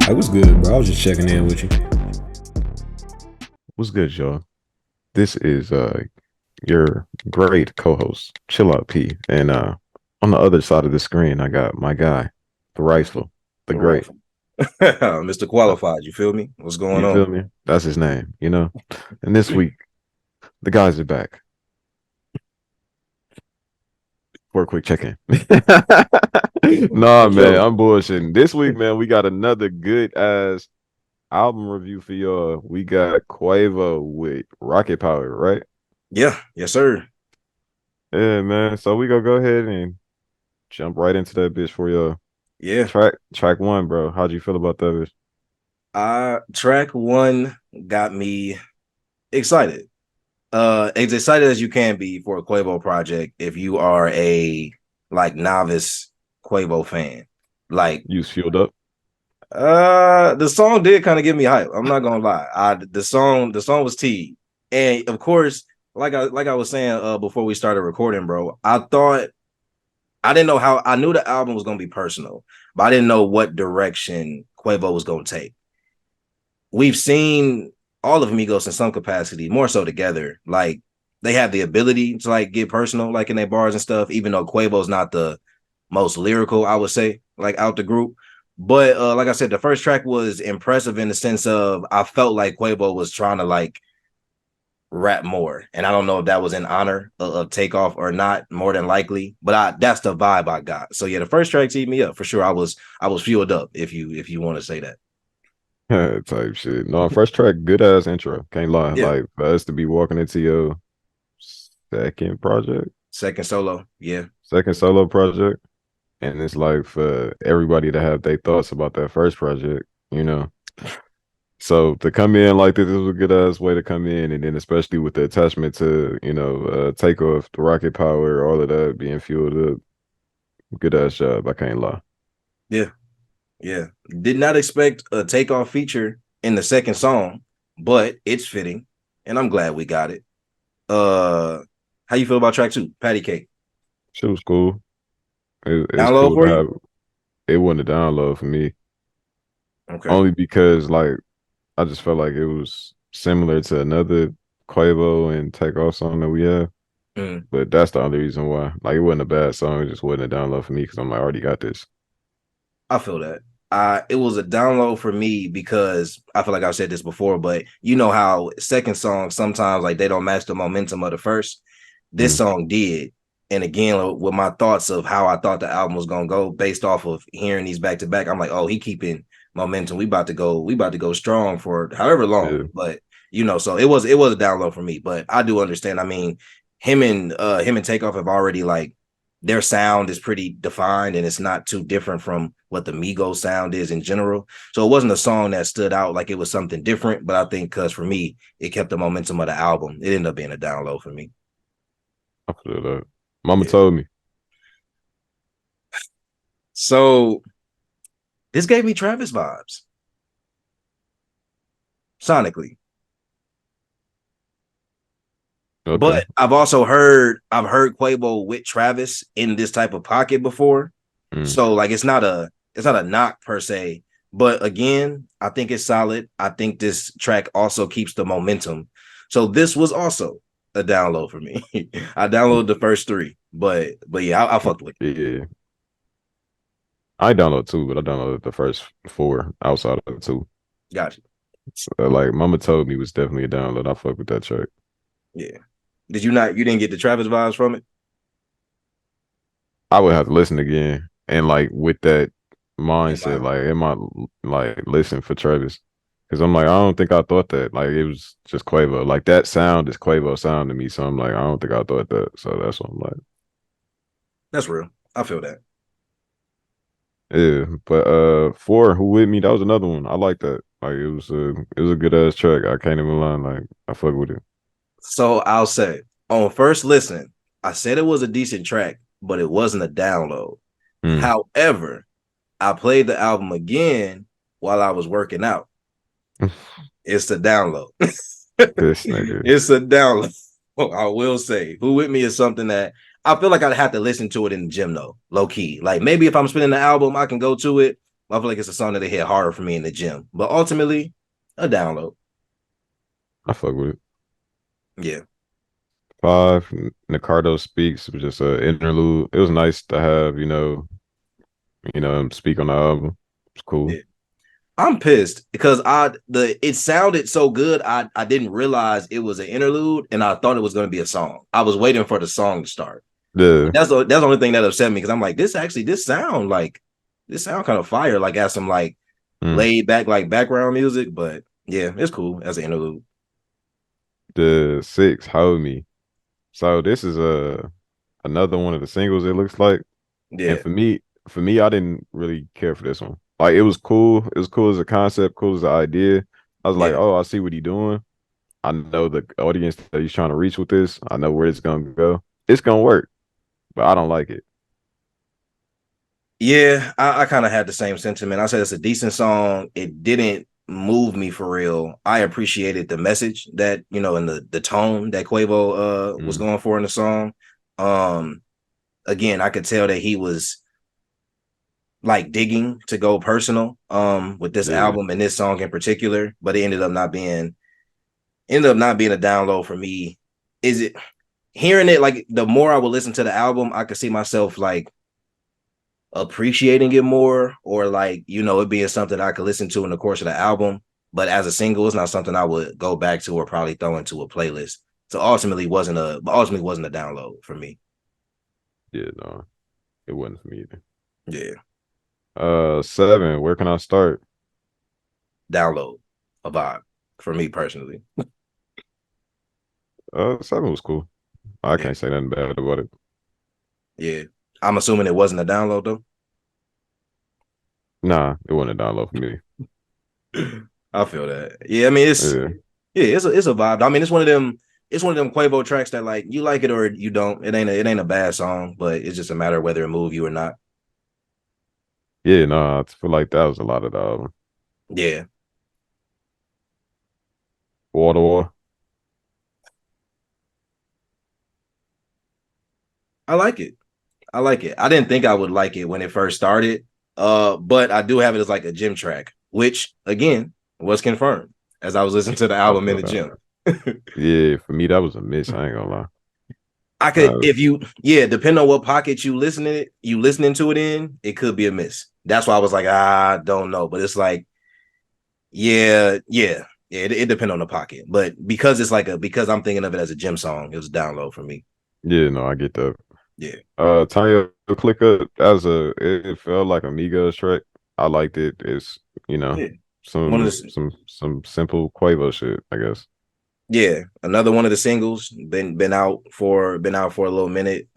Hey, what's good, bro? I was just checking in with you. What's good, y'all? This is your great co-host, Chill Out P. And on the other side of the screen, I got my guy, the Rightful, the All right. Great. Mr. Uh, Qualified, you feel me? What's going You on? feel me? That's his name, you know? And this week, the guys are back for a quick check-in. Nah, For man, sure. I'm bullshitting. This week, man, we got another good ass album review for y'all. We got Quavo with Rocket Power, right? Yeah, yes, sir. Yeah, man. So we gonna go ahead and jump right into that bitch for y'all. Yeah. Track one, bro. How'd you feel about that bitch? Track one got me excited. As excited as you can be for a Quavo project if you are a like novice Quavo fan. Like You was fueled up? the song did kind of give me hype. I'm not gonna lie. The song was T. And of course, like I was saying before we started recording, bro, I didn't know how I knew the album was gonna be personal, but I didn't know what direction Quavo was gonna take. We've seen all of Migos in some capacity, more so together. Like they have the ability to like get personal, like in their bars and stuff, even though Quavo's not the most lyrical, I would say, like out the group. But like I said, the first track was impressive in the sense of I felt like Quavo was trying to like rap more. And I don't know if that was in honor of Takeoff or not, more than likely. But that's the vibe I got. So yeah, the first track teed me up for sure. I was fueled up if you want to say that. Type shit. No, first track, good ass intro. Can't lie. Yeah. Like for us to be walking into your second project, Second solo. Yeah. second solo project, and it's like for everybody to have their thoughts about that first project, you know. So to come in like this is a good ass way to come in, and then especially with the attachment to, Takeoff, the rocket power, all of that being fueled up. Good ass job. I can't lie. Yeah. Yeah. Did not expect a Takeoff feature in the second song, but it's fitting. And I'm glad we got it. Uh how you feel about track two? Patty Cake. Shit was cool. It's Download cool to for you? have. It wasn't a download for me, Okay. only because like I just felt like it was similar to another Quavo and Takeoff song that we have. Mm. But that's the only reason why. Like it wasn't a bad song, it just wasn't a download for me because I'm like, I already got this. I feel that. It was a download for me because I feel like I've said this before, but you know how second songs sometimes like they don't match the momentum of the first. This Mm, song did, and again with my thoughts of how I thought the album was gonna go based off of hearing these back to back. I'm like, oh, he keeping momentum. We about to go strong for however long. yeah. But so it was a download for me. But I do understand. I mean, him and Takeoff have already like their sound is pretty defined and it's not too different from what the Migos sound is in general. So it wasn't a song that stood out like it was something different, but I think because for me, it kept the momentum of the album. It ended up being a download for me. I feel that. Mama Yeah. told me. So this gave me Travis vibes sonically. Okay. But I've heard Quavo with Travis in this type of pocket before. Mm. So like it's not a knock per se. But again, I think it's solid. I think this track also keeps the momentum. So this was also a download for me. I downloaded the first three, but yeah, I fucked with it. Yeah. I downloaded two, but I downloaded the first four outside of the two. Gotcha. So, like Mama told me was definitely a download. I fuck with that track. Yeah. Did you not? You didn't get the Travis vibes from it? I would have to listen again. And like with that In mindset, mind. like in my like listen for Travis. Cause I'm like, I don't think I thought that. Like it was just Quavo. Like that sound is Quavo sound to me. So I'm like, I don't think I thought that. So that's what I'm like. That's real. I feel that. Yeah. But four, Who With Me, that was another one. I like that. Like it was a good ass track. I can't even lie. Like I fuck with it. So I'll say on first listen, I said it was a decent track, but it wasn't a download. Mm. However, I played the album again while I was working out. It's a download. This nigga. It's a download. I will say, Who With Me is something that I feel like I'd have to listen to it in the gym though, low key. Like maybe if I'm spinning the album, I can go to it. I feel like it's a song that hit harder for me in the gym. But ultimately, a download. I fuck with it. Yeah. 5, Nicardo Speaks was just an interlude. It was nice to have, him speak on the album. It's cool. Yeah. I'm pissed because it sounded so good. I didn't realize it was an interlude and I thought it was going to be a song. I was waiting for the song to start. Yeah. That's the only thing that upset me because I'm like, this sound kind of fire, like as some like Mm. laid back like background music, but yeah, it's cool as an interlude. The 6, Hold Me. So this is another one of the singles, it looks like. And Yeah, for me, I didn't really care for this one. Like it was cool. It was cool as a concept, cool as an idea. I was like, yeah. oh, I see what he's doing. I know the audience that he's trying to reach with this. I know where it's gonna go. It's gonna work, but I don't like it. Yeah, I kind of had the same sentiment. I said it's a decent song. It didn't move me for real. I appreciated the message that, and the tone that Quavo was Mm, going for in the song. Um Again, I could tell that he was like digging to go personal with this yeah, album and this song in particular, but it ended up not being a download for me. Is it hearing it like the more I would listen to the album, I could see myself like appreciating it more or like it being something I could listen to in the course of the album, but as a single it's not something I would go back to or probably throw into a playlist. So ultimately wasn't a download for me. yeah. No, it wasn't for me either. Yeah. 7. Where can I start? Download a vibe for me personally. 7 was cool. I Yeah. can't say nothing bad about it. Yeah. I'm assuming it wasn't a download though. Nah, it wasn't a download for me. I feel that. Yeah, I mean Yeah, it's a vibe. I mean it's one of them Quavo tracks that like you like it or you don't. It ain't a bad song, but it's just a matter of whether it move you or not. yeah. No, I feel like that was a lot of the album. Yeah. Water War. I like it. I like it. I didn't think I would like it when it first started. But I do have it as like a gym track, which again was confirmed as I was listening to the I album in feel the that. gym. Yeah, for me that was a miss. I ain't gonna lie. I could Uh, if you yeah, depending on what pocket you listening to it in, it could be a miss. That's why I was like, I don't know. But it's like, yeah, it depends on the pocket. But because I'm thinking of it as a gym song, it was a download for me. yeah, no, I get that. Yeah. Tanya Click Up as it felt like a Migos track. I liked it. It's Yeah. One of some the some simple Quavo shit, I guess. yeah, another one of the singles been out for a little minute.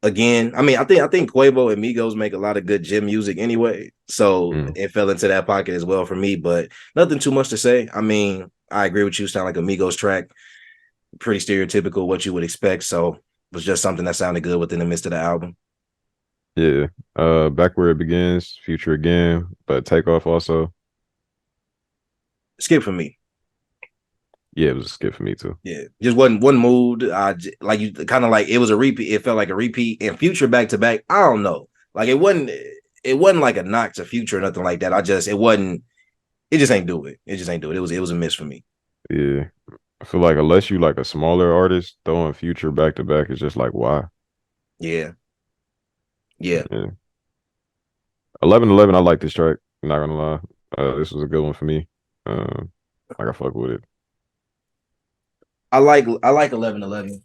Again, I mean, I think Quavo and Migos make a lot of good gym music anyway, so Mm. it fell into that pocket as well for me. But nothing too much to say. I mean, I agree with you. Sound like a Migos track, pretty stereotypical what you would expect. So it was just something that sounded good within the midst of the album. Yeah. Back Where It Begins, Future Again, but Takeoff also. Skip for me. Yeah, it was a skip for me too. Yeah, just wasn't moved. Like you kind of like it was a repeat. It felt like a repeat and Future back to back. I don't know. Like it wasn't like a knock to Future or nothing like that. It wasn't. It just ain't do it. It just ain't do it. It was a miss for me. Yeah. I feel like unless you like a smaller artist, throwing Future back to back is just like why? Yeah, yeah. Yeah. 11:11, I like this track. Not gonna lie. This was a good one for me. Like I fuck with it. I like 11:11.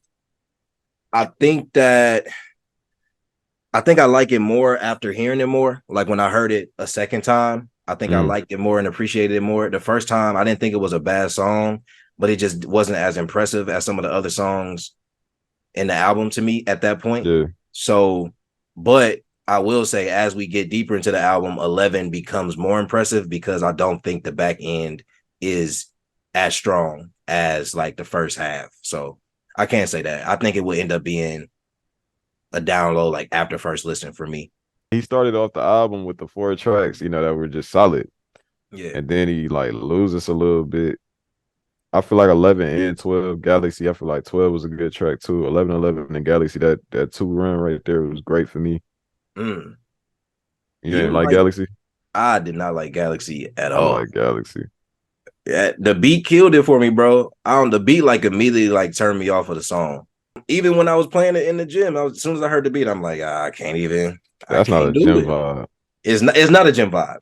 I think that I think I like it more after hearing it more. Like when I heard it a second time, I think I Mm, liked it more and appreciated it more. The first time, I didn't think it was a bad song, but it just wasn't as impressive as some of the other songs in the album to me at that point. yeah. So, but I will say, as we get deeper into the album, 11 becomes more impressive because I don't think the back end is as strong as like the first half. So I can't say that. I think it would end up being a download like after first listen for me. He started off the album with the 4 tracks, that were just solid. Yeah. And then he like loses a little bit. I feel like 11 and 12 Galaxy. I feel like 12 was a good track too. 11 and Galaxy, that 2 run right there was great for me. Mm. You You didn't didn't like like? Galaxy? I did not like Galaxy at I all. like Galaxy. Yeah, the beat killed it for me, bro. I don't. The beat like immediately like turned me off of the song. Even when I was playing it in the gym, as soon as I heard the beat, I'm like, I can't even. I That's not can't a do gym it. vibe. It's not a gym vibe.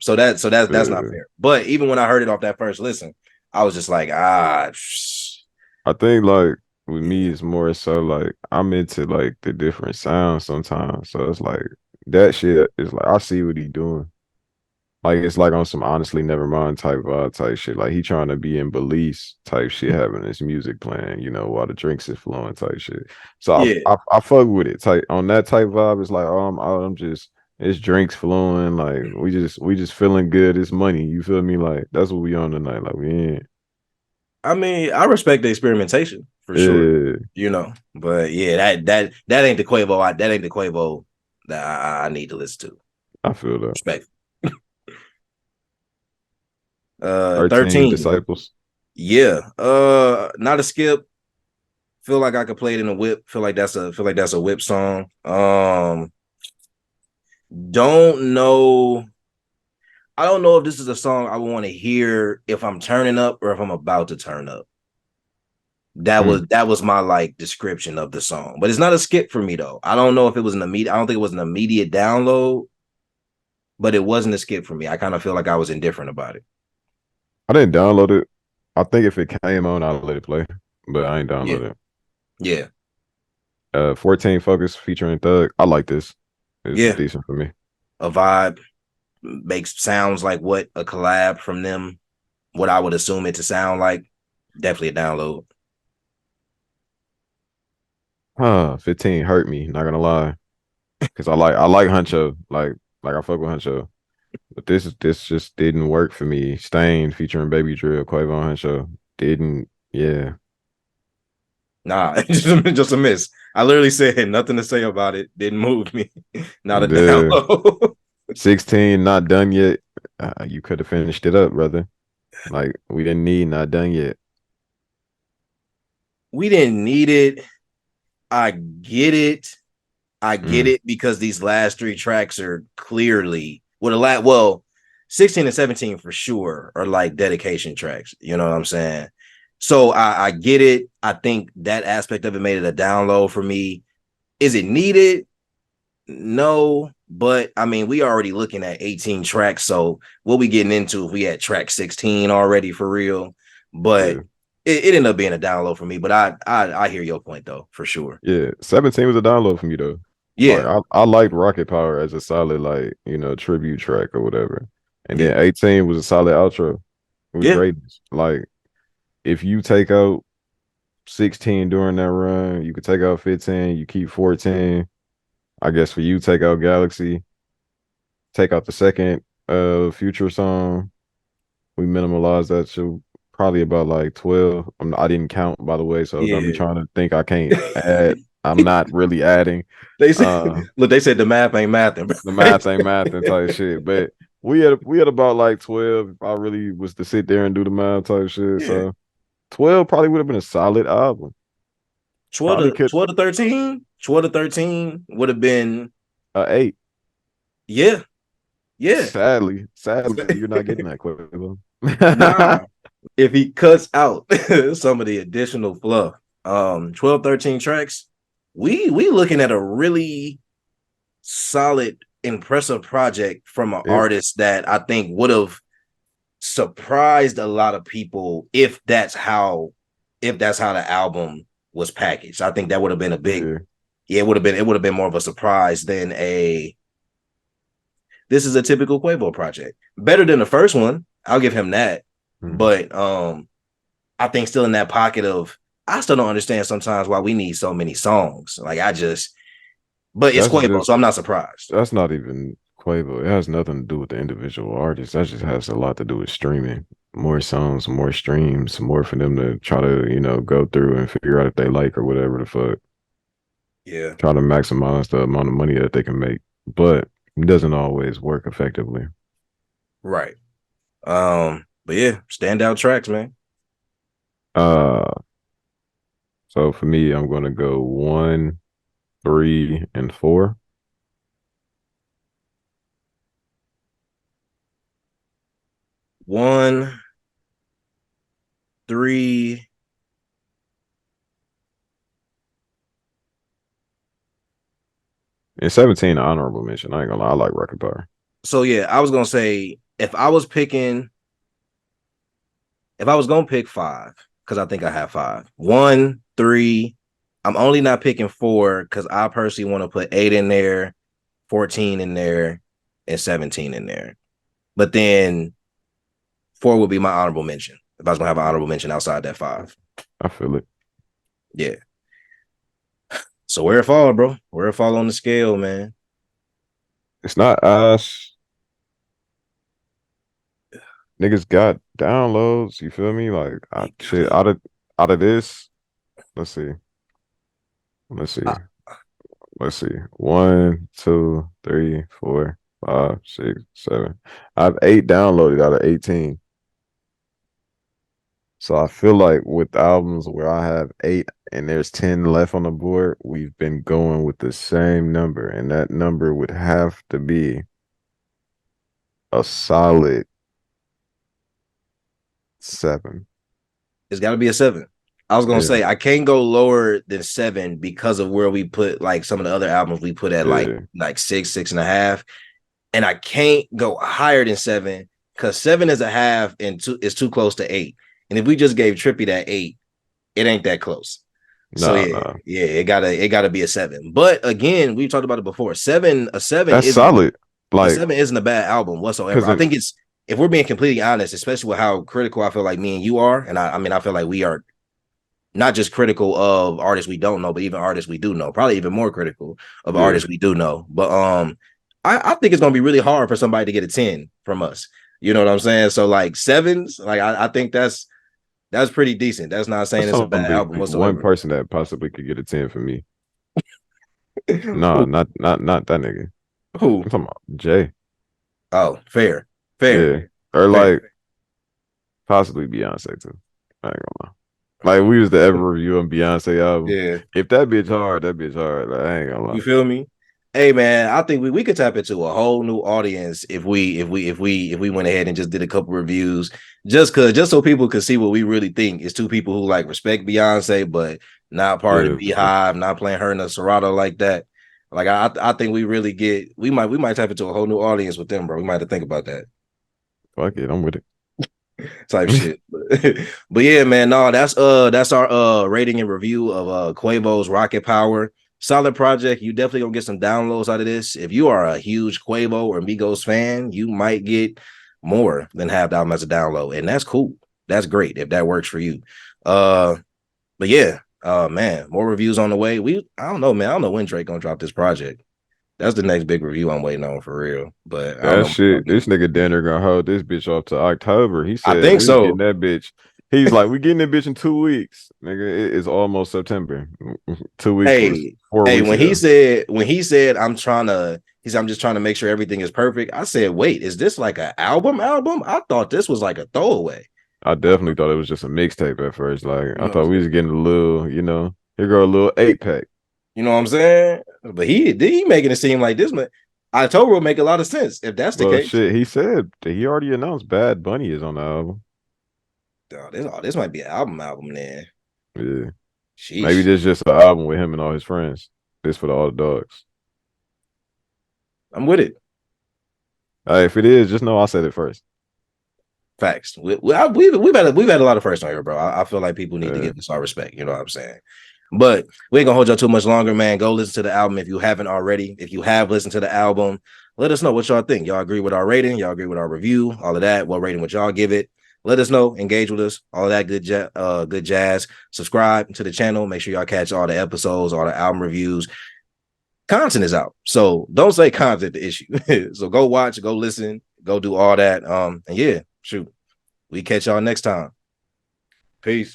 That's not Yeah. fair. But even when I heard it off that first listen, I was just like, I think like with me, yeah, it's more so like I'm into like the different sounds sometimes. So it's like that shit is like I see what he doing. Like it's like on some honestly never mind type vibe type shit. Like he trying to be in Belize type shit, having his music playing, while the drinks is flowing type shit. So yeah. I fuck with it. Type on that type vibe. It's like I'm just it's drinks flowing. Like we just feeling good. It's money. You feel me? Like that's what we on tonight. Like we in. I mean, I respect the experimentation for sure. Yeah, But yeah, that ain't the Quavo. That ain't the Quavo that I need to listen to. I feel that. Respect. 13 13. disciples. Yeah. Not a skip. Feel like I could play it in a whip. Feel like that's a whip song. Don't know. I don't know if this is a song I want to hear if I'm turning up or if I'm about to turn up. Mm. That was my like description of the song. But it's not a skip for me though. I don't know if it was an immediate, I don't think it was an immediate download, but it wasn't a skip for me. I kind of feel like I was indifferent about it. I didn't download it. I think if it came on, I'd let it play, but I ain't Yeah. download it. Yeah. 14 Focus featuring Thug. I like this. It's Yeah. decent for me. A vibe makes sounds like what a collab from them, what I would assume it to sound like. Definitely a download. 15 hurt me. Not gonna lie, because I like Huncho. Like I fuck with Huncho, but this just didn't work for me. Stain featuring Baby Drill, Quavo, and Huncho didn't. Yeah, Nah, just a miss. I literally said nothing to say about it. Didn't move me. Not a the download. 16 not done yet. You could have finished it up, brother. Like we didn't need not done yet. We didn't need it. I get it. I get Mm, it because these last three tracks are clearly well, 16 and 17 for sure are like dedication tracks. You know what I'm saying? So I get it. I think that aspect of it made it a download for me. Is it needed? No, but I mean, we already looking at 18 tracks. So what we getting into if we had track 16 already for real? But yeah. it ended up being a download for me. But I hear your point though, for sure. Yeah, 17 was a download for me though. Like Yeah, I liked Rocket Power as a solid like, tribute track or whatever. And yeah, then 18 was a solid outro. It was yeah, great. Like if you take out 16 during that run, you could take out 15, you keep 14. I guess for you, take out Galaxy, take out the second future song. We minimalized that to probably about like 12. I didn't count by the way, so don't be yeah. trying to think I can't add. I'm not really adding. They said, Uh look, they said the math ain't mathing, The bro. math ain't math and type shit. But we had about like 12 if I really was to sit there and do the math type shit. Yeah, So 12 probably would have been a solid album. 12 Probably to could 12 to 13, 12 to 13 would have been, eight. yeah, yeah. Sadly, you're not getting that quick. Nah, if he cuts out some of the additional fluff, 12, 13 tracks, we looking at a really solid, impressive project from an it, artist that I think would have surprised a lot of people if that's how the album was packaged. I think that would have been a big, yeah. yeah, it would have been more of a surprise than a this is a typical Quavo project. Better than the first one. I'll give him that. Mhm. But I think still in that pocket of I still don't understand sometimes why we need so many songs. But it's That's Quavo, so just I'm not surprised. that's not even Quavo. It has nothing to do with the individual artist. That just has a lot to do with streaming. More songs, more streams, more for them to try to, go through and figure out if they like or whatever the fuck. Yeah, Try to maximize the amount of money that they can make. But it doesn't always work effectively. right. But yeah, standout tracks, man. Uh so for me, I'm gonna go 1, 3, and 4. 1, 3. And 17, honorable mention. I ain't gonna lie, I like Rocket Power. So yeah, I was gonna say if I was gonna pick 5, because I think I have 5. 1, 3. I'm only not picking 4 because I personally want to put 8 in there, 14 in there, and 17 in there. But then 4 would be my honorable mention. If I was gonna have an honorable mention outside that 5. I feel it. Yeah. So where it fall, bro? Where it fall on the scale, man? It's not us. Niggas got downloads. You feel me? Like shit out of this. Let's see. Let's see. I, Let's see. 1, 2, 3, 4, 5, 6, 7. I have 8 downloaded out of 18. So I feel like with albums where I have 8 and there's 10 left on the board, we've been going with the same number, and that number would have to be a solid 7. it's got to be a 7. I was gonna Yeah, say I can't go lower than 7 because of where we put like some of the other albums we put at yeah. like 6, 6.5, and I can't go higher than 7 because 7 is a half and is too close to 8. And if we just gave Trippy that 8, it ain't that close. So Nah, yeah, nah. yeah, it gotta be a 7. But again, we talked about it before. A 7 That's isn't solid. a Like, 7 isn't a bad album whatsoever. cause I then, think it's, if we're being completely honest, especially with how critical I feel like me and you are, and I mean I feel like we are not just critical of artists we don't know, but even artists we do know. Probably even more critical of yeah, artists we do know. But I think it's gonna be really hard for somebody to get a 10 from us. You know what I'm saying? So like 7s, like I think that's pretty decent. That's not saying that's it's a bad only album one whatsoever. person that possibly could get a 10 for me. Nah, not that nigga. Who? I'm talking about Jay. Oh, fair, fair, Yeah, or fair. like possibly Beyonce too. I ain't gonna lie. Like we used to ever review a Beyonce album. Yeah. If that bitch hard, that bitch hard. Like, I ain't gonna lie. You feel me? Hey man, I think we could tap into a whole new audience if we went ahead and just did a couple reviews, just so people could see what we really think. It's two people who like respect Beyonce, but not part of Yeah, the Beehive, not playing her in a Serato like that. Like I think we might tap into a whole new audience with them, bro. We might have to think about that fuck it, I'm with it. type shit. But yeah, man, no, that's our rating and review of Quavo's Rocket Power. Solid project. You definitely gonna get some downloads out of this. If you are a huge Quavo or Migos fan, you might get more than half the album as a download, and that's cool. That's great if that works for you. But yeah, man, more reviews on the way. I don't know, man. I don't know when Drake gonna drop this project. That's the next big review I'm waiting on for real. But I don't That know when it's gonna shit, this be. nigga Danner gonna hold this bitch off to October. He I said think we getting so. that bitch. He's like, we getting that bitch in 2 weeks. Nigga, it is almost September. 2 weeks was Hey, 4 weeks when ago. he said he said I'm just trying to make sure everything is perfect. I said, wait, is this like an album? I thought this was like a throwaway. I definitely thought it was just a mixtape at first. Like You I know what I'm thought we was saying? getting a little, here go a little 8-pack. You know what I'm saying? But he making it seem like this man. October will make a lot of sense if that's the Well, case. shit, he said that he already announced Bad Bunny is on the album. This might be an album then. Yeah, maybe Sheesh. this just an album with him and all his friends. This for all the dogs. I'm with it. If it is, just know I said it first. Facts. We've had a lot of first on here, bro. I feel like people need to Yeah. give us our respect. You know what I'm saying? But we ain't gonna hold y'all too much longer, man. Go listen to the album if you haven't already. If you have listened to the album, let us know what y'all think. Y'all agree with our rating? Y'all agree with our review? All of that. What rating would y'all give it? Let us know. Engage with us. All of that good jazz. Subscribe to the channel. Make sure y'all catch all the episodes, all the album reviews. Content is out, so don't say content the issue. So go watch, go listen, go do all that. And yeah, shoot. We catch y'all next time. Peace.